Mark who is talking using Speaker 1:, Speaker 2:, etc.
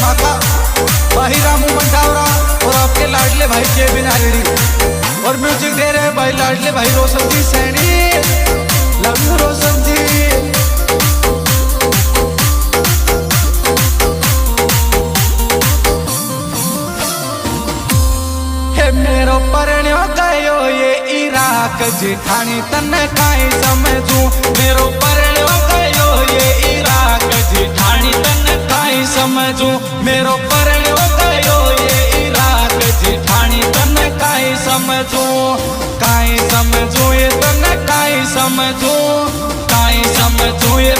Speaker 1: धमाका भाई रामू मंडावरा और आपके लाडले भाई के बिना रेडी और म्यूजिक दे रहे भाई लाडले भाई रोशन जी सैनी। लव यू रोशन जी। हे मेरो परण्यो गयो ये इराक जिठानी तने काई समझू। मेरो परण्यो गयो ये इराक जिठानी तने काई समझू। मेरो परण्यो गयो ये इराक जिठानी तने काई समझू। काई समझू ये तने काई समझू। काई समझू ये